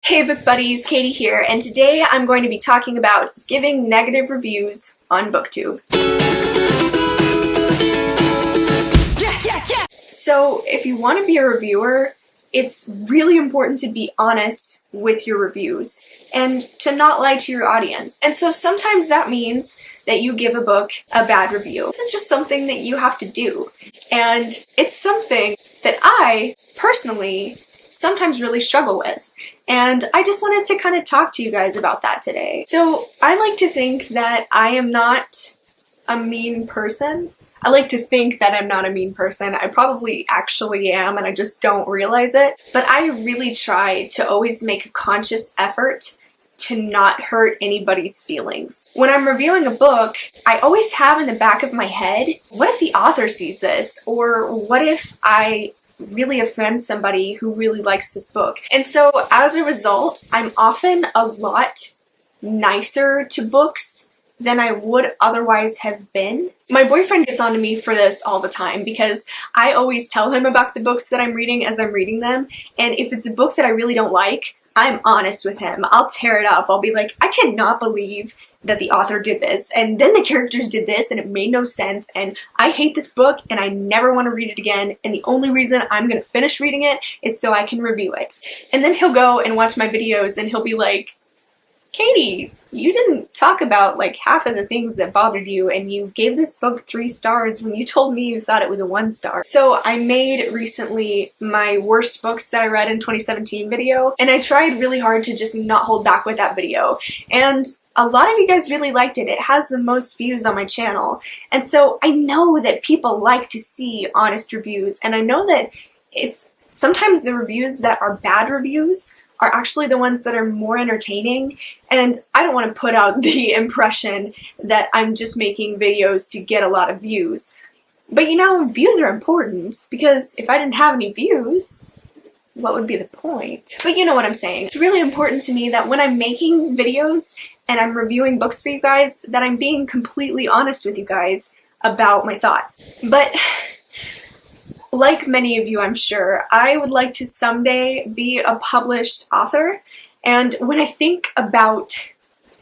Hey book buddies, Katie here, and today I'm going to be talking about giving negative reviews on BookTube. So if you want to be a reviewer, it's really important to be honest with your reviews and to not lie to your audience. And so sometimes that means that you give a book a bad review. This is just something that you have to do. And it's something that I personally sometimes really struggle with. And I just wanted to kind of talk to you guys about that today. So I like to think that I am not a mean person. I like to think that I'm not a mean person. I probably actually am, and I just don't realize it. But I really try to always make a conscious effort to not hurt anybody's feelings. When I'm reviewing a book, I always have in the back of my head, what if the author sees this? Or what if I really offend somebody who really likes this book? And so as a result, I'm often a lot nicer to books than I would otherwise have been. My boyfriend gets on to me for this all the time because I always tell him about the books that I'm reading as I'm reading them, and if it's a book that I really don't like, I'm honest with him. I'll tear it up. I'll be like, I cannot believe that the author did this, and then the characters did this, and it made no sense, and I hate this book, and I never want to read it again, and the only reason I'm going to finish reading it is so I can review it. And then he'll go and watch my videos, and he'll be like, Katie, you didn't talk about like half of the things that bothered you, and you gave this book 3 stars when you told me you thought it was a 1 star. So I made recently my worst books that I read in 2017 video, and I tried really hard to just not hold back with that video. And a lot of you guys really liked it. It has the most views on my channel. And so I know that people like to see honest reviews, and I know that it's sometimes the reviews that are bad reviews are actually the ones that are more entertaining, and I don't want to put out the impression that I'm just making videos to get a lot of views. But you know, views are important, because if I didn't have any views, what would be the point? But you know what I'm saying. It's really important to me that when I'm making videos and I'm reviewing books for you guys, that I'm being completely honest with you guys about my thoughts. But like many of you, I'm sure, I would like to someday be a published author, and when I think about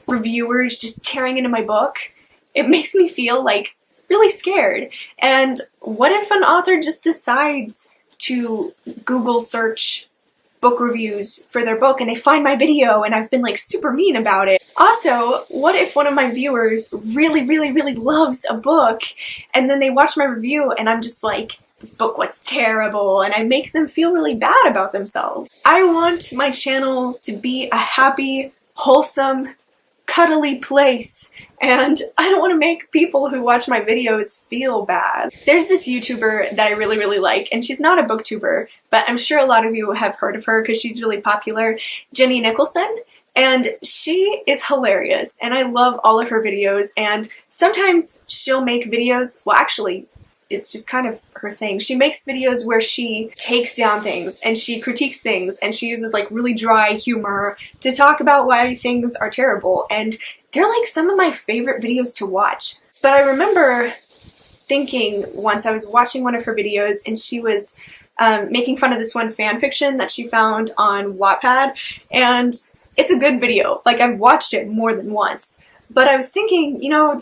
reviewers just tearing into my book, it makes me feel like really scared. And what if an author just decides to Google search book reviews for their book and they find my video and I've been like super mean about it? Also, what if one of my viewers really loves a book and then they watch my review and I'm just like, this book was terrible, and I make them feel really bad about themselves? I want my channel to be a happy, wholesome, cuddly place, and I don't want to make people who watch my videos feel bad. There's this YouTuber that I really like, and she's not a booktuber, but I'm sure a lot of you have heard of her because she's really popular, Jenny Nicholson. And she is hilarious, and I love all of her videos, and sometimes she'll make videos, well actually, it's just kind of her thing. She makes videos where she takes down things and she critiques things and she uses like really dry humor to talk about why things are terrible, and they're like some of my favorite videos to watch. But I remember thinking once, I was watching one of her videos and she was making fun of this one fan fiction that she found on Wattpad, and it's a good video. Like, I've watched it more than once. But I was thinking, you know,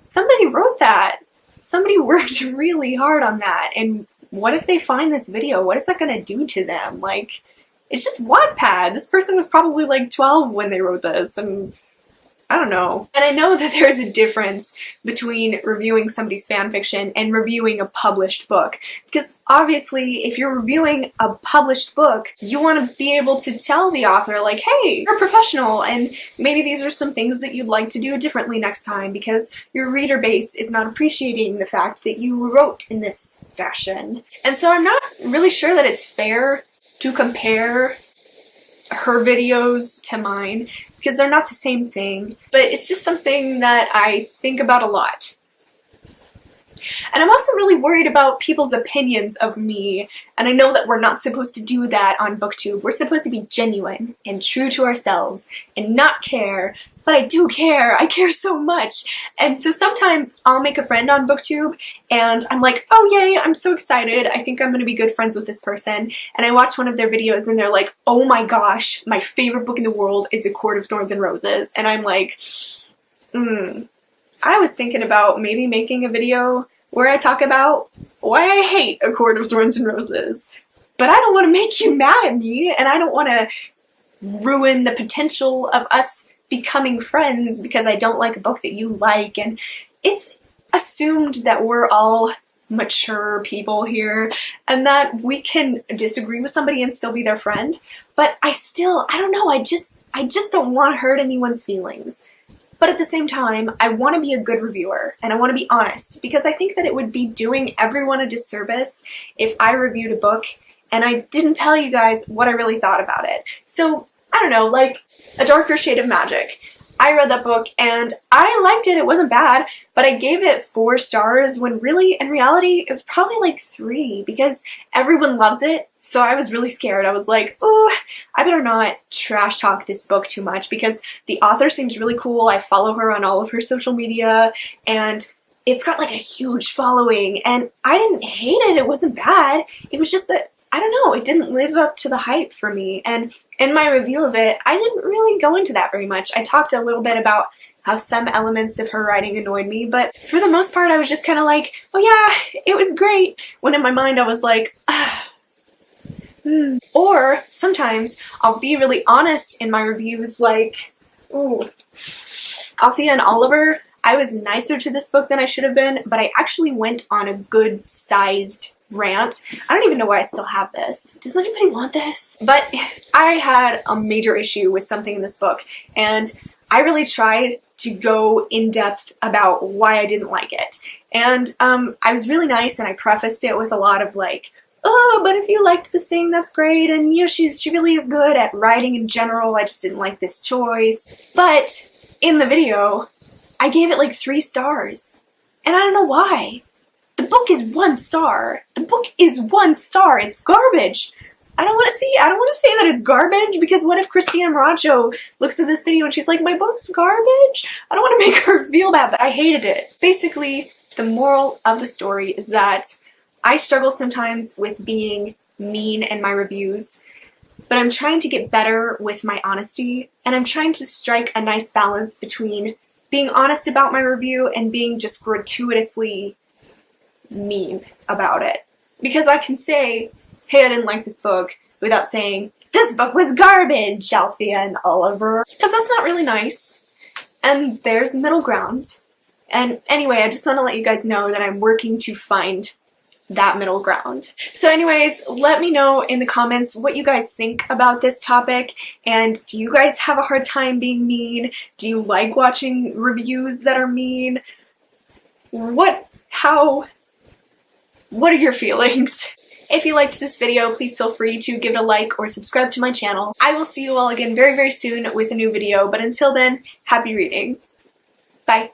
somebody wrote that. Somebody worked really hard on that, and what if they find this video? What is that going to do to them? Like, it's just Wattpad. This person was probably like 12 when they wrote this, and I don't know. And I know that there's a difference between reviewing somebody's fanfiction and reviewing a published book. Because obviously, if you're reviewing a published book, you want to be able to tell the author, like, hey, you're a professional, and maybe these are some things that you'd like to do differently next time because your reader base is not appreciating the fact that you wrote in this fashion. And so I'm not really sure that it's fair to compare her videos to mine, because they're not the same thing, but it's just something that I think about a lot. And I'm also really worried about people's opinions of me, and I know that we're not supposed to do that on BookTube. We're supposed to be genuine and true to ourselves and not care but I do care. I care so much. And so sometimes I'll make a friend on BookTube and I'm like, oh yay, I'm so excited. I think I'm gonna be good friends with this person. And I watch one of their videos and they're like, oh my gosh, my favorite book in the world is A Court of Thorns and Roses. And I'm like, I was thinking about maybe making a video where I talk about why I hate A Court of Thorns and Roses. But I don't want to make you mad at me, and I don't want to ruin the potential of us becoming friends because I don't like a book that you like. And it's assumed that we're all mature people here and that we can disagree with somebody and still be their friend. But I don't know, I just don't want to hurt anyone's feelings. But at the same time, I want to be a good reviewer and I want to be honest because I think that it would be doing everyone a disservice if I reviewed a book and I didn't tell you guys what I really thought about it. So, I don't know, like A Darker Shade of Magic. I read that book and I liked it, it wasn't bad, but I gave it 4 stars when really, in reality, it was probably like 3 because everyone loves it. So I was really scared. I was like, oh, I better not trash talk this book too much because the author seems really cool. I follow her on all of her social media and it's got like a huge following and I didn't hate it. It wasn't bad. It was just that, I don't know, it didn't live up to the hype for me. And in my review of it, I didn't really go into that very much. I talked a little bit about how some elements of her writing annoyed me, but for the most part, I was just kind of like, oh yeah, it was great. When in my mind, I was like, Or sometimes I'll be really honest in my reviews, like, ooh, Althea and Oliver, I was nicer to this book than I should have been, but I actually went on a good-sized rant. I don't even know why I still have this. Does anybody want this? But I had a major issue with something in this book, and I really tried to go in depth about why I didn't like it. And I was really nice, and I prefaced it with a lot of like, oh, but if you liked this thing, that's great, and you know, she really is good at writing in general, I just didn't like this choice. But in the video, I gave it like 3 stars, and I don't know why. The book is 1 star. The book is 1 star. It's garbage. I don't want to say that it's garbage because what if Christina Moracho looks at this video and she's like, my book's garbage? I don't want to make her feel bad, but I hated it. Basically, the moral of the story is that I struggle sometimes with being mean in my reviews, but I'm trying to get better with my honesty, and I'm trying to strike a nice balance between being honest about my review and being just gratuitously mean about it. Because I can say, hey, I didn't like this book, without saying, this book was garbage, Althea and Oliver. Because that's not really nice. And there's middle ground. And anyway, I just want to let you guys know that I'm working to find that middle ground. So anyways, let me know in the comments what you guys think about this topic, and do you guys have a hard time being mean? Do you like watching reviews that are mean? What are your feelings? If you liked this video, please feel free to give it a like or subscribe to my channel. I will see you all again very, very soon with a new video, but until then, happy reading.